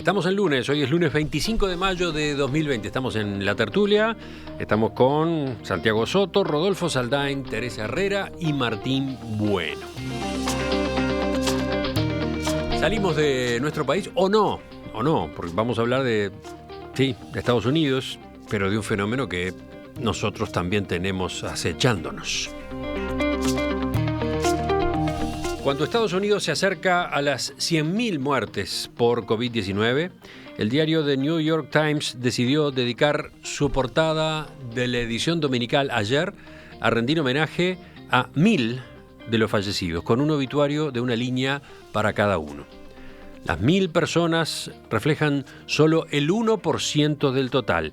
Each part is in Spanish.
Estamos en lunes, hoy es lunes 25 de mayo de 2020. Estamos en La Tertulia, estamos con Santiago Soto, Rodolfo Saldain, Teresa Herrera y Martín Bueno. ¿Salimos de nuestro país o no? Porque vamos a hablar de Estados Unidos, pero de un fenómeno que nosotros también tenemos acechándonos. Cuando Estados Unidos se acerca a las 100.000 muertes por COVID-19, el diario The New York Times decidió dedicar su portada de la edición dominical ayer a rendir homenaje a 1.000 de los fallecidos, con un obituario de una línea para cada uno. Las 1.000 personas reflejan solo el 1% del total.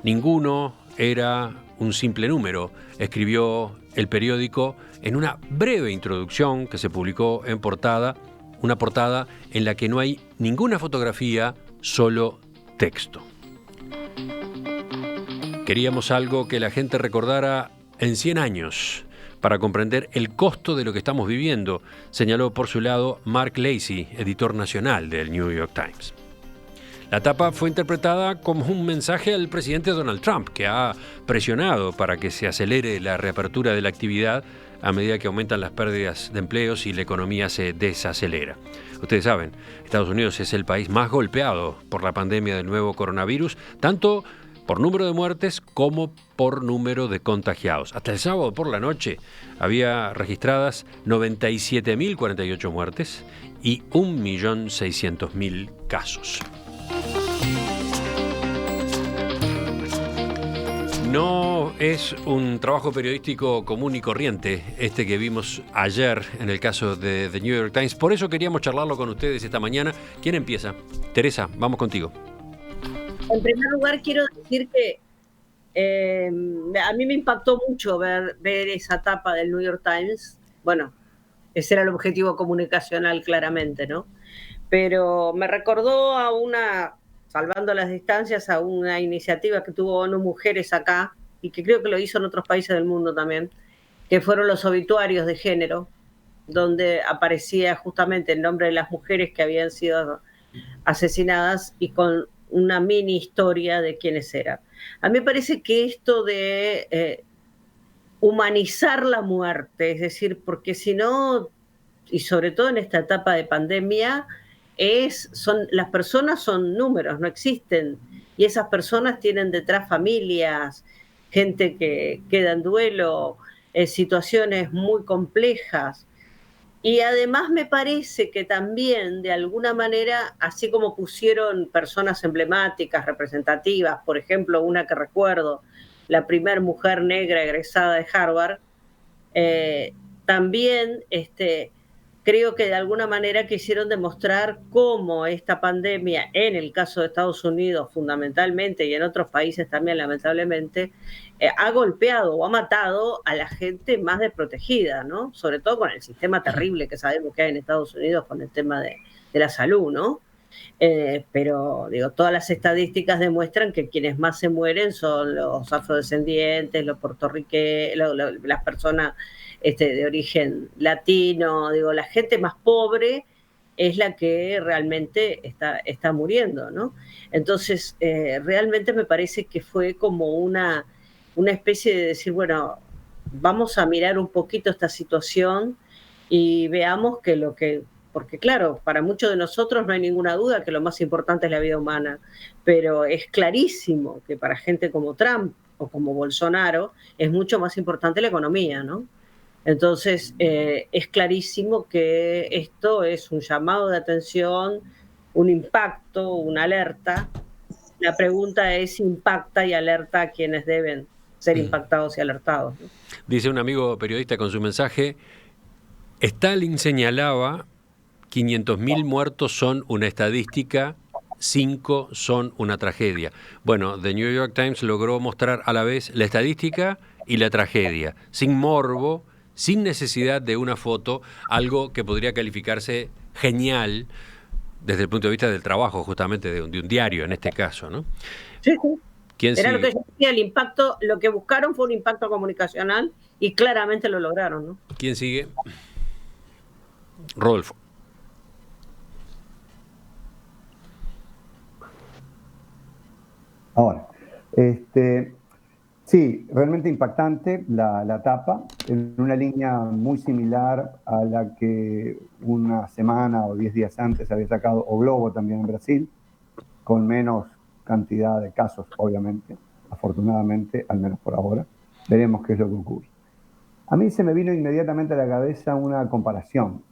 Ninguno era un simple número, escribió el periódico en una breve introducción que se publicó en portada, una portada en la que no hay ninguna fotografía, solo texto. Queríamos algo que la gente recordara en 100 años para comprender el costo de lo que estamos viviendo, señaló por su lado Mark Lacey, editor nacional del New York Times. La tapa fue interpretada como un mensaje al presidente Donald Trump, que ha presionado para que se acelere la reapertura de la actividad a medida que aumentan las pérdidas de empleos y la economía se desacelera. Ustedes saben, Estados Unidos es el país más golpeado por la pandemia del nuevo coronavirus, tanto por número de muertes como por número de contagiados. Hasta el sábado por la noche había registradas 97.048 muertes y 1.600.000 casos. No es un trabajo periodístico común y corriente este que vimos ayer en el caso de The New York Times. Por eso queríamos charlarlo con ustedes esta mañana. ¿Quién empieza? Teresa, vamos contigo. En primer lugar, quiero decir que a mí me impactó mucho ver esa tapa del New York Times. Bueno, ese era el objetivo comunicacional, claramente, ¿no? Pero me recordó salvando las distancias, a una iniciativa que tuvo ONU Mujeres acá, y que creo que lo hizo en otros países del mundo también, que fueron los obituarios de género, donde aparecía justamente el nombre de las mujeres que habían sido asesinadas y con una mini historia de quiénes eran. A mí me parece que esto de humanizar la muerte, es decir, porque si no, y sobre todo en esta etapa de pandemia, las personas son números, no existen, y esas personas tienen detrás familias, gente que queda en duelo, situaciones muy complejas. Y además me parece que también, de alguna manera, así como pusieron personas emblemáticas, representativas, por ejemplo, una que recuerdo, la primera mujer negra egresada de Harvard, también creo que de alguna manera quisieron demostrar cómo esta pandemia, en el caso de Estados Unidos fundamentalmente y en otros países también lamentablemente, ha golpeado o ha matado a la gente más desprotegida, ¿no? Sobre todo con el sistema terrible que sabemos que hay en Estados Unidos con el tema de la salud, ¿no? Pero digo, todas las estadísticas demuestran que quienes más se mueren son los afrodescendientes, los puertorriqueños, las personas de origen latino, digo, la gente más pobre es la que realmente está muriendo, ¿no? Entonces, realmente me parece que fue como una especie de decir, bueno, vamos a mirar un poquito esta situación y veamos porque claro, para muchos de nosotros no hay ninguna duda que lo más importante es la vida humana, pero es clarísimo que para gente como Trump o como Bolsonaro es mucho más importante la economía, ¿no? Entonces, es clarísimo que esto es un llamado de atención, un impacto, una alerta. La pregunta es si impacta y alerta a quienes deben ser impactados y alertados, ¿no? Dice un amigo periodista con su mensaje: Stalin señalaba 500.000 muertos son una estadística, 5 son una tragedia. Bueno, The New York Times logró mostrar a la vez la estadística y la tragedia, sin morbo, sin necesidad de una foto, algo que podría calificarse genial desde el punto de vista del trabajo, justamente de un diario en este caso, ¿no? Sí, sí. ¿Quién Era sigue? lo que yo decía, el impacto, lo que buscaron fue un impacto comunicacional y claramente lo lograron, ¿no? ¿Quién sigue? Rodolfo. Ahora, sí, realmente impactante la tapa, en una línea muy similar a la que una semana o 10 días antes había sacado O Globo también en Brasil, con menos cantidad de casos, obviamente, afortunadamente, al menos por ahora. Veremos qué es lo que ocurre. A mí se me vino inmediatamente a la cabeza una comparación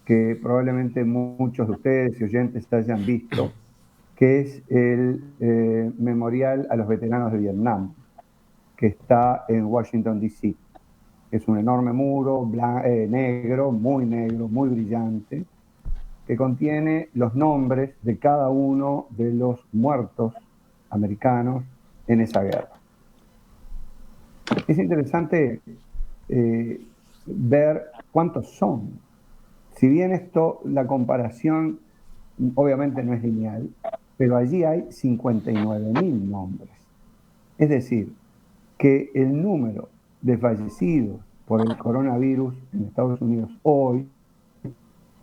que probablemente muchos de ustedes y oyentes hayan visto, que es el memorial a los veteranos de Vietnam, que está en Washington, D.C. Es un enorme muro negro, muy brillante, que contiene los nombres de cada uno de los muertos americanos en esa guerra. Es interesante ver cuántos son. Si bien la comparación obviamente no es lineal, pero allí hay 59.000 nombres. Es decir, que el número de fallecidos por el coronavirus en Estados Unidos hoy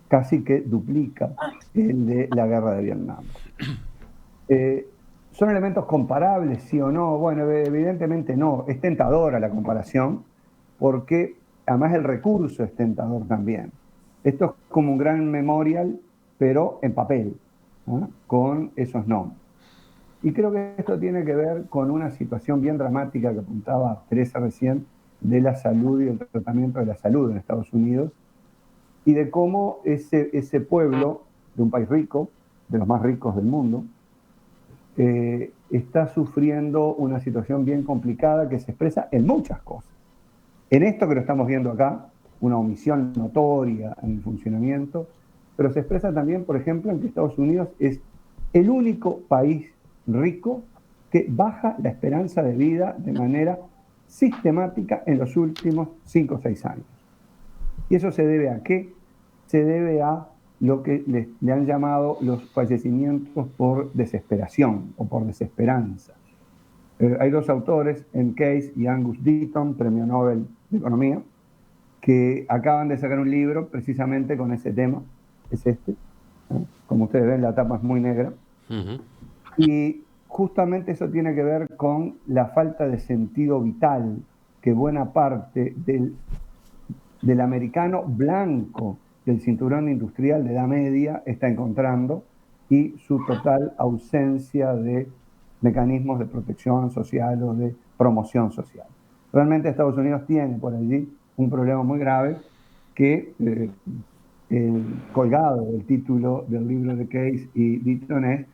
casi que duplica el de la guerra de Vietnam. ¿Son elementos comparables, sí o no? Bueno, evidentemente no. Es tentadora la comparación porque además el recurso es tentador también. Esto es como un gran memorial, pero en papel, ¿no? Con esos nombres. Y creo que esto tiene que ver con una situación bien dramática que apuntaba Teresa recién, de la salud y el tratamiento de la salud en Estados Unidos, y de cómo ese pueblo de un país rico, de los más ricos del mundo, está sufriendo una situación bien complicada que se expresa en muchas cosas. En esto que lo estamos viendo acá, una omisión notoria en el funcionamiento, pero se expresa también, por ejemplo, en que Estados Unidos es el único país rico que baja la esperanza de vida de manera sistemática en los últimos 5 o 6 años. ¿Y eso se debe a qué? Se debe a lo que le han llamado los fallecimientos por desesperación o por desesperanza. Hay dos autores, Em Case y Angus Deaton, premio Nobel de Economía, que acaban de sacar un libro precisamente con ese tema. Es este. Como ustedes ven, la tapa es muy negra. Y justamente eso tiene que ver con la falta de sentido vital que buena parte del americano blanco del cinturón industrial de edad media está encontrando, y su total ausencia de mecanismos de protección social o de promoción social. Realmente Estados Unidos tiene por allí un problema muy grave que, colgado del título del libro de Case y Deaton, es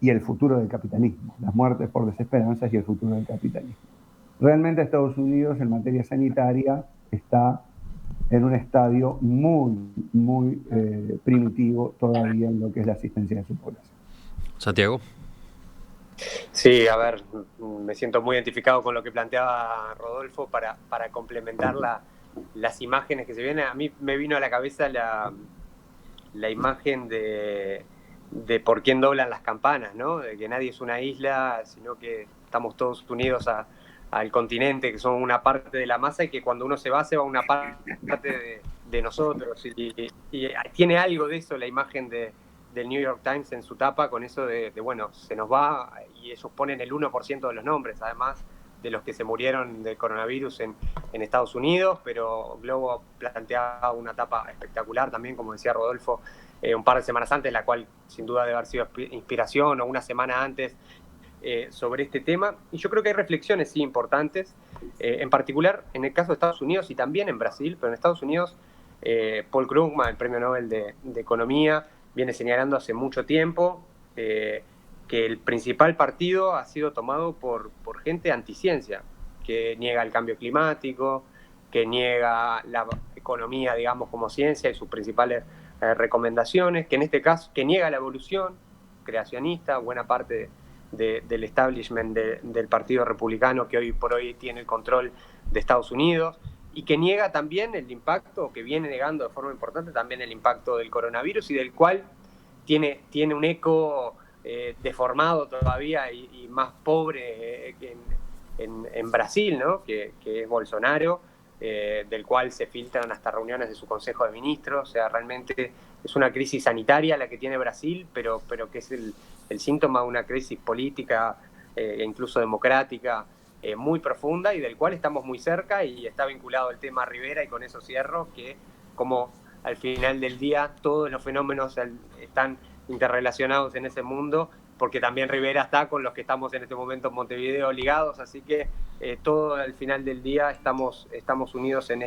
y el futuro del capitalismo, las muertes por desesperanzas y el futuro del capitalismo. Realmente Estados Unidos en materia sanitaria está en un estadio muy primitivo todavía en lo que es la asistencia de su población. Santiago. Sí, a ver, me siento muy identificado con lo que planteaba Rodolfo para complementar las imágenes que se vienen. A mí me vino a la cabeza la imagen de por quién doblan las campanas, ¿no? De que nadie es una isla, sino que estamos todos unidos al continente, que son una parte de la masa, y que cuando uno se va una parte de nosotros. Y tiene algo de eso la imagen del New York Times en su tapa, con eso de bueno, se nos va, y ellos ponen el 1% de los nombres, además de los que se murieron del coronavirus en Estados Unidos, pero Globo planteaba una tapa espectacular también, como decía Rodolfo, un par de semanas antes, la cual sin duda debe haber sido inspiración, o una semana antes, sobre este tema. Y yo creo que hay reflexiones sí importantes, en particular en el caso de Estados Unidos y también en Brasil, pero en Estados Unidos, Paul Krugman, el premio Nobel de Economía, viene señalando hace mucho tiempo que el principal partido ha sido tomado por gente anticiencia, que niega el cambio climático, que niega la economía, digamos, como ciencia y sus principales recomendaciones, que en este caso, que niega la evolución creacionista. Buena parte del establishment del Partido Republicano, que hoy por hoy tiene el control de Estados Unidos, y que niega también el impacto, que viene negando de forma importante también el impacto del coronavirus, y del cual tiene un eco deformado todavía y más pobre que en Brasil, ¿no? que es Bolsonaro, del cual se filtran hasta reuniones de su Consejo de Ministros. O sea, realmente es una crisis sanitaria la que tiene Brasil, pero que es el síntoma de una crisis política incluso democrática, muy profunda, y del cual estamos muy cerca, y está vinculado el tema Rivera, y con eso cierro, que como al final del día todos los fenómenos están interrelacionados en ese mundo, porque también Rivera está con los que estamos en este momento en Montevideo ligados, así que todo al final del día estamos unidos en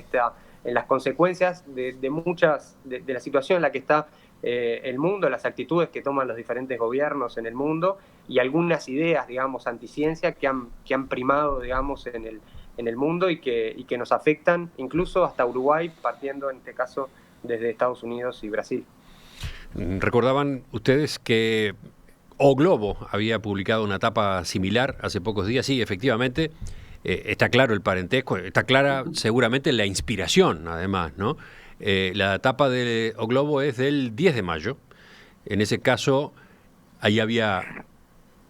las consecuencias de muchas, de la situación en la que está el mundo, las actitudes que toman los diferentes gobiernos en el mundo, y algunas ideas, digamos, anticiencia que han primado, digamos, en el mundo, y que nos afectan incluso hasta Uruguay, partiendo en este caso desde Estados Unidos y Brasil. Recordaban ustedes que O Globo había publicado una tapa similar hace pocos días. Sí, efectivamente, está claro el parentesco, está clara seguramente la inspiración, además, ¿no? La tapa de O Globo es del 10 de mayo. En ese caso, ahí había,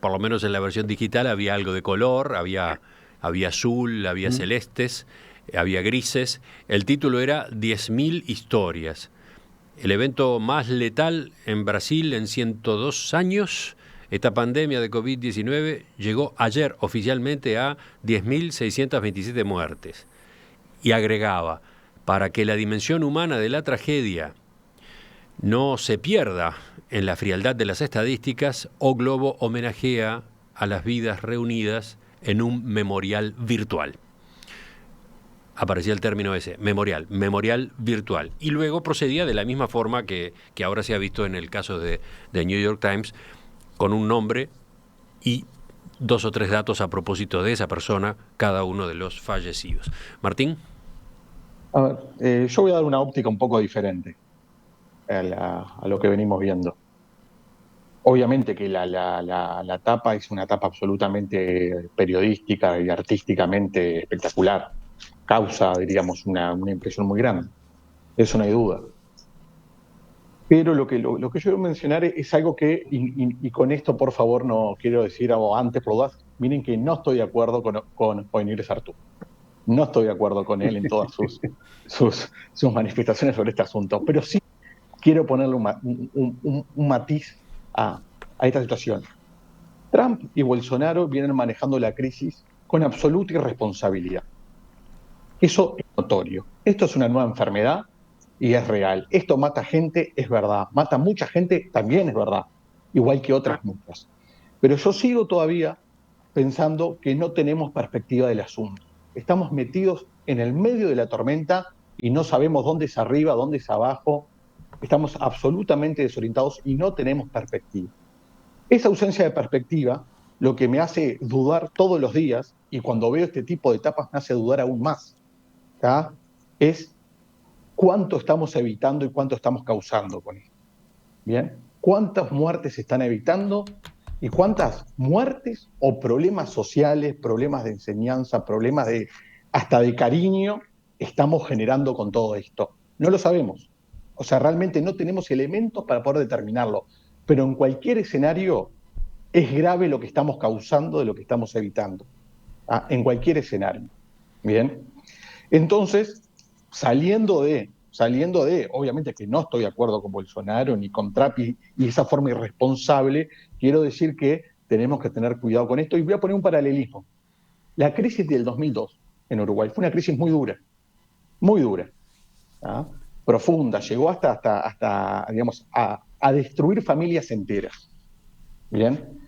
por lo menos en la versión digital, había algo de color, había azul, había celestes, había grises. El título era 10.000 historias. El evento más letal en Brasil en 102 años, esta pandemia de COVID-19 llegó ayer oficialmente a 10.627 muertes. Y agregaba, para que la dimensión humana de la tragedia no se pierda en la frialdad de las estadísticas, O Globo homenajea a las vidas reunidas en un memorial virtual. Aparecía el término ese, memorial virtual. Y luego procedía de la misma forma que ahora se ha visto en el caso de New York Times, con un nombre y 2 o 3 datos a propósito de esa persona, cada uno de los fallecidos. Martín. A ver, yo voy a dar una óptica un poco diferente a lo que venimos viendo. Obviamente que la tapa es una tapa absolutamente periodística y artísticamente espectacular. Causa, diríamos, una impresión muy grande. Eso no hay duda. Pero lo que yo quiero mencionar es algo que, y con esto por favor no quiero decir algo antes, por dudas, miren que no estoy de acuerdo con Oenir Sartú. No estoy de acuerdo con él en todas sus manifestaciones sobre este asunto, pero sí quiero ponerle un matiz a esta situación. Trump y Bolsonaro vienen manejando la crisis con absoluta irresponsabilidad. Eso es notorio. Esto es una nueva enfermedad y es real. Esto mata gente, es verdad. Mata mucha gente, también es verdad. Igual que otras muchas. Pero yo sigo todavía pensando que no tenemos perspectiva del asunto. Estamos metidos en el medio de la tormenta y no sabemos dónde es arriba, dónde es abajo. Estamos absolutamente desorientados y no tenemos perspectiva. Esa ausencia de perspectiva, lo que me hace dudar todos los días, y cuando veo este tipo de etapas me hace dudar aún más, ¿tá? Es cuánto estamos evitando y cuánto estamos causando con esto. ¿Bien? ¿Cuántas muertes se están evitando y cuántas muertes o problemas sociales, problemas de enseñanza, problemas hasta de cariño estamos generando con todo esto? No lo sabemos. O sea, realmente no tenemos elementos para poder determinarlo. Pero en cualquier escenario es grave lo que estamos causando de lo que estamos evitando. ¿Ah? En cualquier escenario. ¿Bien? Entonces, saliendo de, obviamente que no estoy de acuerdo con Bolsonaro ni con Trump y esa forma irresponsable, quiero decir que tenemos que tener cuidado con esto. Y voy a poner un paralelismo. La crisis del 2002 en Uruguay fue una crisis muy dura, ¿ah? Profunda, llegó hasta digamos, a destruir familias enteras. ¿Bien?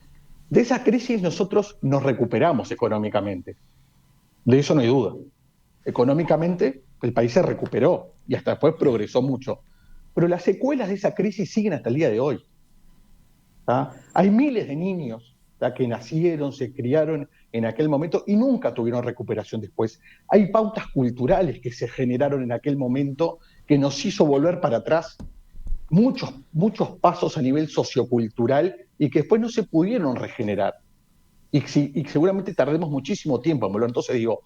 De esa crisis nosotros nos recuperamos económicamente. De eso no hay duda. Económicamente el país se recuperó y hasta después progresó mucho. Pero las secuelas de esa crisis siguen hasta el día de hoy. ¿Ah? Hay miles de niños, ¿tá?, que nacieron, se criaron en aquel momento y nunca tuvieron recuperación después. Hay pautas culturales que se generaron en aquel momento que nos hizo volver para atrás muchos pasos a nivel sociocultural y que después no se pudieron regenerar. Y seguramente tardemos muchísimo tiempo en volver. Entonces digo,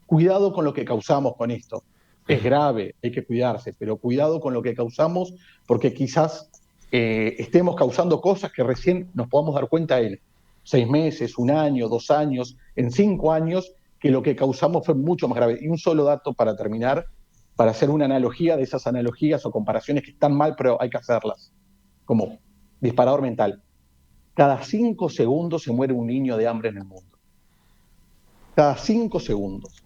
cuidado con lo que causamos con esto. Es grave, hay que cuidarse, pero cuidado con lo que causamos porque quizás estemos causando cosas que recién nos podamos dar cuenta en 6 meses, 1 año, 2 años, en 5 años, que lo que causamos fue mucho más grave. Y un solo dato para terminar, para hacer una analogía de esas analogías o comparaciones que están mal, pero hay que hacerlas, como disparador mental. cada 5 segundos se muere un niño de hambre en el mundo. Cada 5 segundos.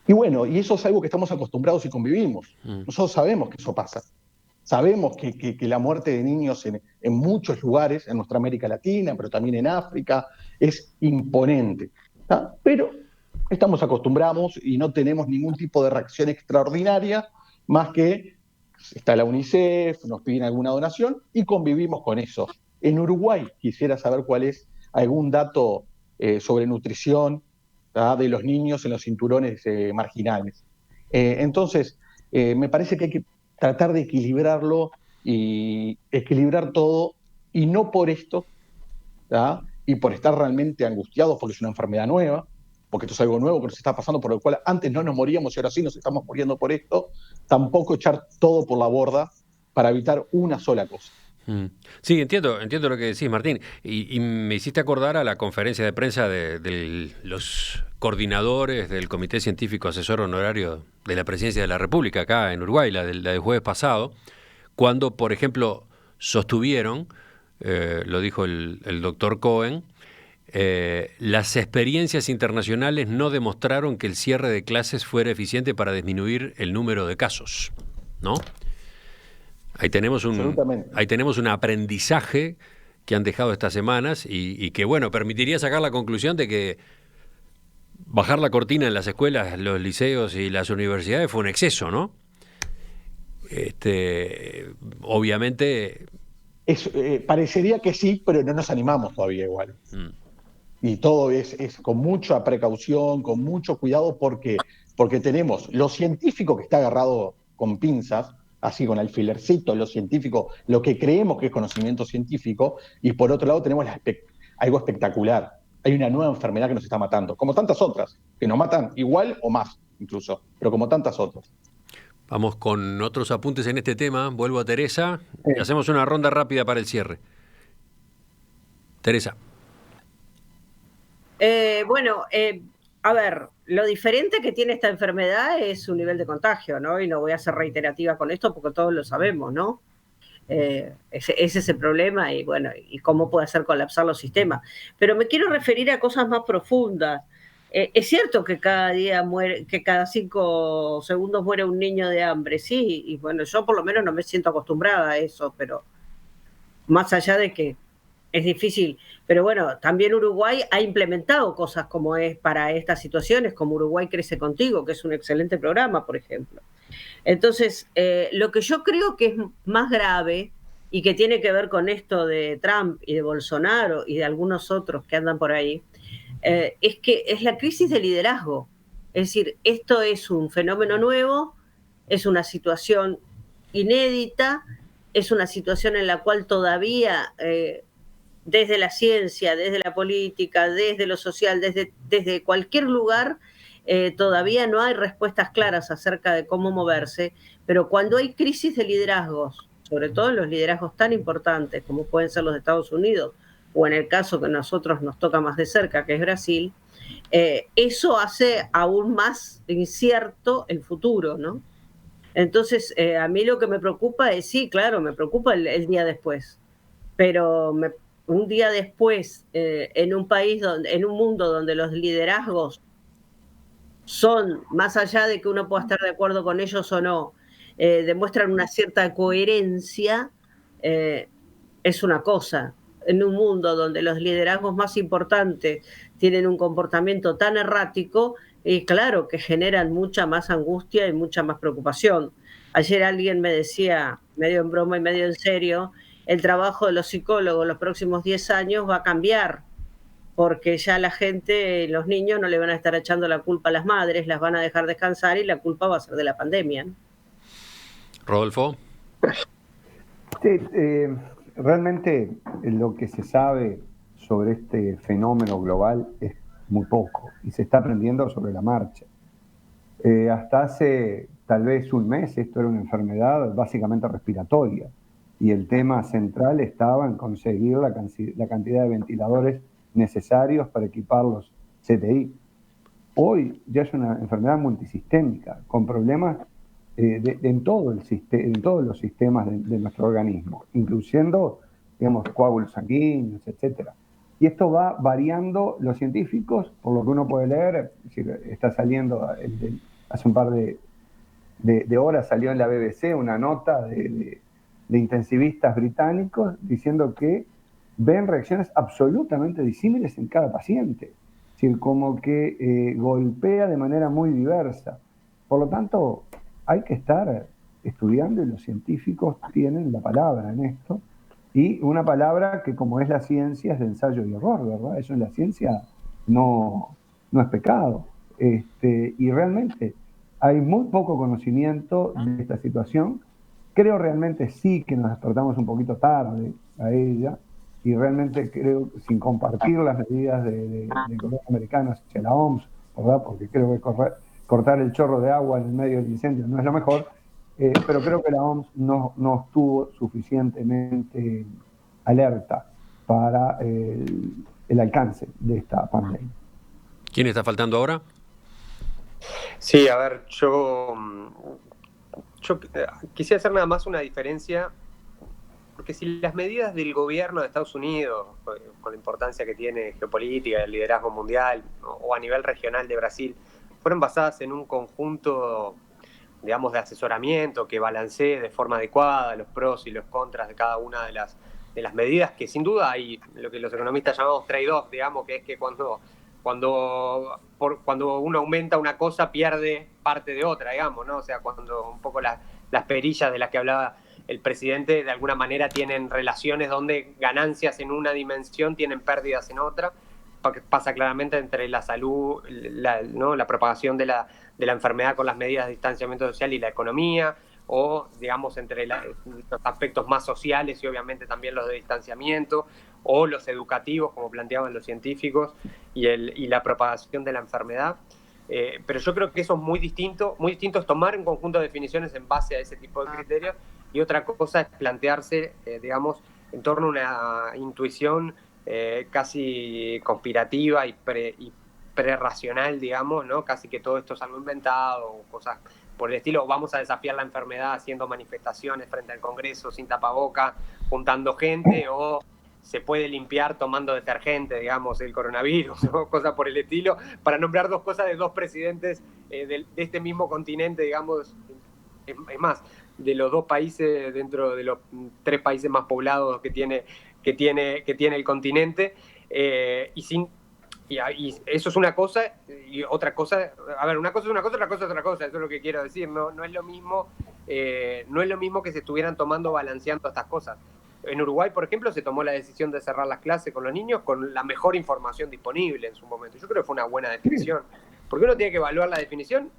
Y bueno, y eso es algo que estamos acostumbrados y convivimos. Nosotros sabemos que eso pasa. Sabemos que la muerte de niños en muchos lugares, en nuestra América Latina, pero también en África, es imponente. ¿Tá? Pero estamos acostumbrados y no tenemos ningún tipo de reacción extraordinaria, más que está la UNICEF, nos piden alguna donación y convivimos con eso. En Uruguay quisiera saber cuál es algún dato sobre nutrición, ¿tá? De los niños en los cinturones marginales. Entonces, me parece que hay que tratar de equilibrarlo y equilibrar todo, y no por esto, ¿tá? Y por estar realmente angustiados porque es una enfermedad nueva, porque esto es algo nuevo que nos está pasando, por lo cual antes no nos moríamos y ahora sí nos estamos muriendo por esto, tampoco echar todo por la borda para evitar una sola cosa. Sí, entiendo lo que decís, Martín. Y me hiciste acordar a la conferencia de prensa de los coordinadores del Comité Científico Asesor Honorario de la Presidencia de la República, acá en Uruguay, la del jueves pasado, cuando, por ejemplo, sostuvieron, lo dijo el doctor Cohen, las experiencias internacionales no demostraron que el cierre de clases fuera eficiente para disminuir el número de casos, ¿no? Ahí tenemos un aprendizaje que han dejado estas semanas y que, bueno, permitiría sacar la conclusión de que bajar la cortina en las escuelas, los liceos y las universidades fue un exceso, ¿no? Obviamente... parecería que sí, pero no nos animamos todavía igual. Y todo es con mucha precaución, con mucho cuidado, porque tenemos lo científico que está agarrado con pinzas, así con alfilercito, lo científico, lo que creemos que es conocimiento científico, y por otro lado tenemos algo espectacular. Hay una nueva enfermedad que nos está matando, como tantas otras, que nos matan igual o más incluso, pero como tantas otras. Vamos con otros apuntes en este tema. Vuelvo a Teresa y hacemos una ronda rápida para el cierre. Teresa. A ver, lo diferente que tiene esta enfermedad es su nivel de contagio, ¿no? Y no voy a ser reiterativa con esto porque todos lo sabemos, ¿no? Ese es el problema y bueno, y cómo puede hacer colapsar los sistemas. Pero me quiero referir a cosas más profundas. Es cierto que cada 5 segundos muere un niño de hambre, sí, y bueno, yo por lo menos no me siento acostumbrada a eso, pero más allá de que es difícil. Pero bueno, también Uruguay ha implementado cosas como es para estas situaciones, como Uruguay Crece Contigo, que es un excelente programa, por ejemplo. Entonces, lo que yo creo que es más grave y que tiene que ver con esto de Trump y de Bolsonaro y de algunos otros que andan por ahí, es que es la crisis de liderazgo. Es decir, esto es un fenómeno nuevo, es una situación inédita, es una situación en la cual todavía... desde la ciencia, desde la política, desde lo social, desde cualquier lugar, todavía no hay respuestas claras acerca de cómo moverse, pero cuando hay crisis de liderazgos, sobre todo en los liderazgos tan importantes como pueden ser los de Estados Unidos, o en el caso que a nosotros nos toca más de cerca, que es Brasil, eso hace aún más incierto el futuro, ¿no? Entonces, a mí lo que me preocupa es, sí, claro, me preocupa el día después, pero un día después, en un país, en un mundo donde los liderazgos son, más allá de que uno pueda estar de acuerdo con ellos o no, demuestran una cierta coherencia, es una cosa. En un mundo donde los liderazgos más importantes tienen un comportamiento tan errático, y claro que generan mucha más angustia y mucha más preocupación. Ayer alguien me decía, medio en broma y medio en serio, el trabajo de los psicólogos los próximos 10 años va a cambiar, porque ya la gente, los niños no le van a estar echando la culpa a las madres, las van a dejar descansar y la culpa va a ser de la pandemia, ¿no? Rodolfo. Sí, realmente lo que se sabe sobre este fenómeno global es muy poco y se está aprendiendo sobre la marcha. Hasta hace tal vez un mes esto era una enfermedad básicamente respiratoria y el tema central estaba en conseguir la cantidad de ventiladores necesarios para equipar los CTI. Hoy ya es una enfermedad multisistémica con problemas en todos los sistemas de nuestro organismo, incluyendo digamos, coágulos sanguíneos, etcétera. Y esto va variando los científicos, por lo que uno puede leer, es decir, está saliendo, hace un par de horas salió en la BBC una nota de intensivistas británicos diciendo que ven reacciones absolutamente disímiles en cada paciente. Es decir, como que golpea de manera muy diversa. Por lo tanto, hay que estar estudiando y los científicos tienen la palabra en esto. Y una palabra que, como es la ciencia, es de ensayo y error, ¿verdad? Eso en la ciencia no es pecado. Y realmente hay muy poco conocimiento de esta situación. Creo realmente sí que nos despertamos un poquito tarde a ella, y realmente creo, sin compartir las medidas del gobierno americano hacia la OMS, ¿verdad? Porque creo que cortar el chorro de agua en el medio del incendio no es lo mejor, pero creo que la OMS no estuvo suficientemente alerta para el alcance de esta pandemia. ¿Quién está faltando ahora? Sí, a ver, yo quisiera hacer nada más una diferencia, porque si las medidas del gobierno de Estados Unidos, con la importancia que tiene geopolítica, el liderazgo mundial, o a nivel regional de Brasil, fueron basadas en un conjunto, digamos, de asesoramiento que balancee de forma adecuada los pros y los contras de cada una de las medidas, que sin duda hay lo que los economistas llamamos trade-off, digamos, que es que cuando uno aumenta una cosa pierde parte de otra, digamos, ¿no? O sea, cuando un poco las perillas de las que hablaba el presidente de alguna manera tienen relaciones donde ganancias en una dimensión tienen pérdidas en otra. Pasa claramente entre la salud, la propagación de la enfermedad con las medidas de distanciamiento social y la economía, o digamos entre los aspectos más sociales y obviamente también los de distanciamiento, o los educativos, como planteaban los científicos, y la propagación de la enfermedad. Pero yo creo que eso es muy distinto es tomar un conjunto de definiciones en base a ese tipo de criterios, y otra cosa es plantearse, digamos, en torno a una intuición casi conspirativa y prerracional, digamos, ¿no? Casi que todo esto es algo inventado, o cosas por el estilo. Vamos a desafiar la enfermedad haciendo manifestaciones frente al Congreso sin tapaboca, juntando gente, o se puede limpiar tomando detergente, digamos, el coronavirus, o cosas por el estilo, para nombrar dos cosas de dos presidentes de este mismo continente, digamos. Es más, de los dos países dentro de los 3 países más poblados que tiene el continente, y eso es una cosa, y otra cosa, a ver, una cosa es una cosa, otra cosa es otra cosa, eso es lo que quiero decir, no es lo mismo que se estuvieran balanceando estas cosas. En Uruguay, por ejemplo, se tomó la decisión de cerrar las clases con los niños con la mejor información disponible en su momento. Yo creo que fue una buena definición, porque uno tiene que evaluar la definición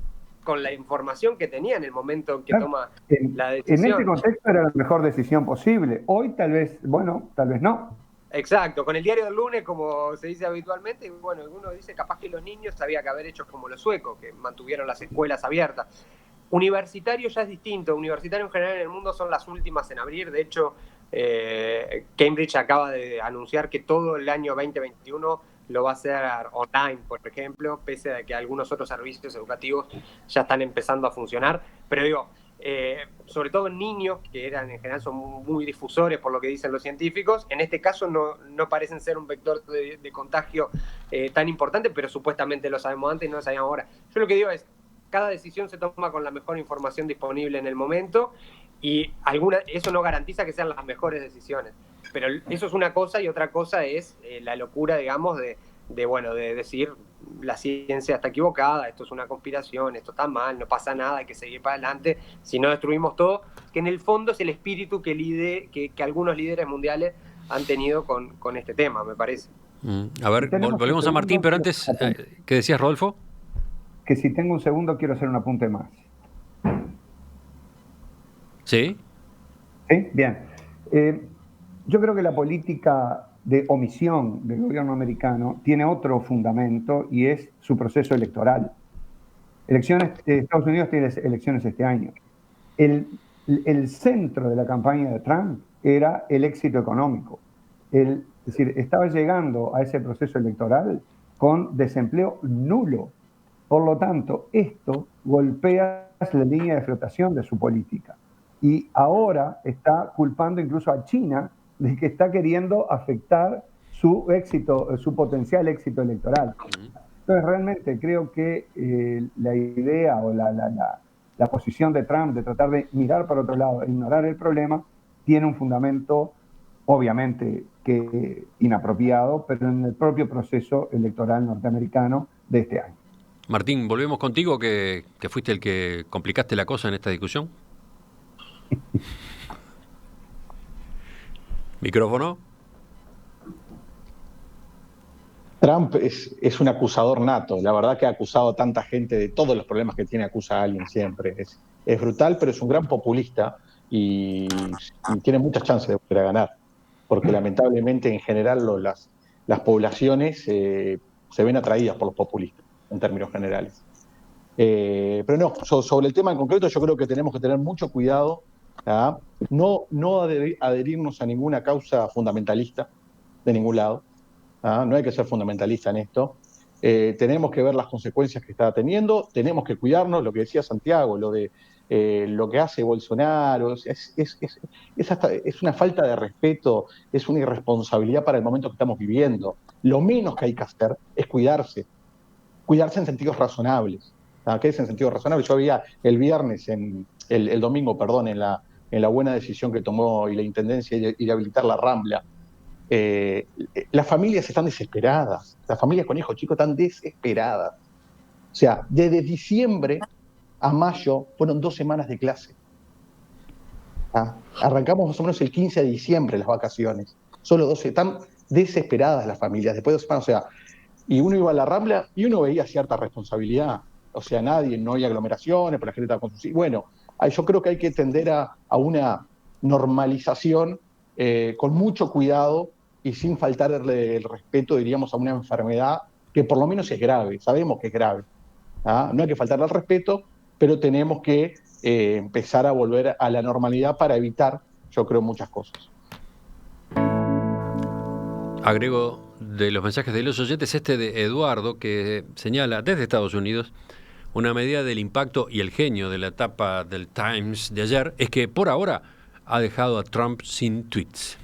con la información que tenía en el momento en que toma la decisión. En ese contexto era la mejor decisión posible. Hoy tal vez, bueno, tal vez no. Exacto, con el diario del lunes, como se dice habitualmente, y bueno, uno dice capaz que los niños había que haber hecho como los suecos, que mantuvieron las escuelas abiertas. Universitario ya es distinto, universitario en general en el mundo son las últimas en abrir. De hecho, Cambridge acaba de anunciar que todo el año 2021 lo va a hacer online, por ejemplo, pese a que algunos otros servicios educativos ya están empezando a funcionar. Pero digo, sobre todo en niños, que en general son muy difusores por lo que dicen los científicos, en este caso no parecen ser un vector de contagio tan importante, pero supuestamente lo sabemos antes y no lo sabíamos ahora. Yo lo que digo es, cada decisión se toma con la mejor información disponible en el momento, y eso no garantiza que sean las mejores decisiones. Pero eso es una cosa, y otra cosa es la locura, digamos, de decir la ciencia está equivocada, esto es una conspiración, esto está mal, no pasa nada, hay que seguir para adelante, si no destruimos todo, que en el fondo es el espíritu que algunos líderes mundiales han tenido con este tema, me parece. A ver, volvemos a Martín, pero antes, ¿qué decías, Rodolfo? Que si tengo un segundo quiero hacer un apunte más. ¿Sí? ¿Sí? Bien. Yo creo que la política de omisión del gobierno americano tiene otro fundamento, y es su proceso electoral. Estados Unidos tiene elecciones este año. El centro de la campaña de Trump era el éxito económico. Es decir, estaba llegando a ese proceso electoral con desempleo nulo. Por lo tanto, esto golpea la línea de flotación de su política. Y ahora está culpando incluso a China de que está queriendo afectar su éxito, su potencial éxito electoral. Entonces, realmente creo que la idea o la posición de Trump de tratar de mirar para otro lado e ignorar el problema tiene un fundamento, obviamente, que inapropiado, pero en el propio proceso electoral norteamericano de este año. Martín, volvemos contigo, que fuiste el que complicaste la cosa en esta discusión. ¿Micrófono? Trump es un acusador nato. La verdad que ha acusado a tanta gente de todos los problemas que tiene, acusa a alguien siempre. Es brutal, pero es un gran populista y tiene muchas chances de volver a ganar. Porque lamentablemente en general las poblaciones se ven atraídas por los populistas, en términos generales. Pero no, sobre el tema en concreto yo creo que tenemos que tener mucho cuidado, ¿ah? No adherirnos a ninguna causa fundamentalista de ningún lado. No hay que ser fundamentalista en esto. Tenemos que ver las consecuencias que está teniendo, tenemos que cuidarnos, lo que decía Santiago, lo de lo que hace Bolsonaro, es una falta de respeto, es una irresponsabilidad para el momento que estamos viviendo. Lo menos que hay que hacer es cuidarse en sentidos razonables. ¿Qué es en sentido razonable? Yo había el viernes, el domingo, perdón, en la buena decisión que tomó la Intendencia de habilitar la Rambla. Las familias están desesperadas, las familias con hijos chicos están desesperadas. O sea, desde diciembre a mayo fueron 2 semanas de clase. Arrancamos más o menos el 15 de diciembre las vacaciones. Solo 12, están desesperadas las familias después de 2 semanas. O sea, y uno iba a la Rambla y uno veía cierta responsabilidad. O sea, no hay aglomeraciones, pero la gente estaba con sus hijos. Bueno, yo creo que hay que tender a una normalización con mucho cuidado y sin faltarle el respeto, diríamos, a una enfermedad que por lo menos es grave, sabemos que es grave. No hay que faltarle al respeto, pero tenemos que empezar a volver a la normalidad para evitar, yo creo, muchas cosas. Agrego de los mensajes de los oyentes de Eduardo, que señala desde Estados Unidos: una medida del impacto y el genio de la tapa del Times de ayer es que por ahora ha dejado a Trump sin tweets.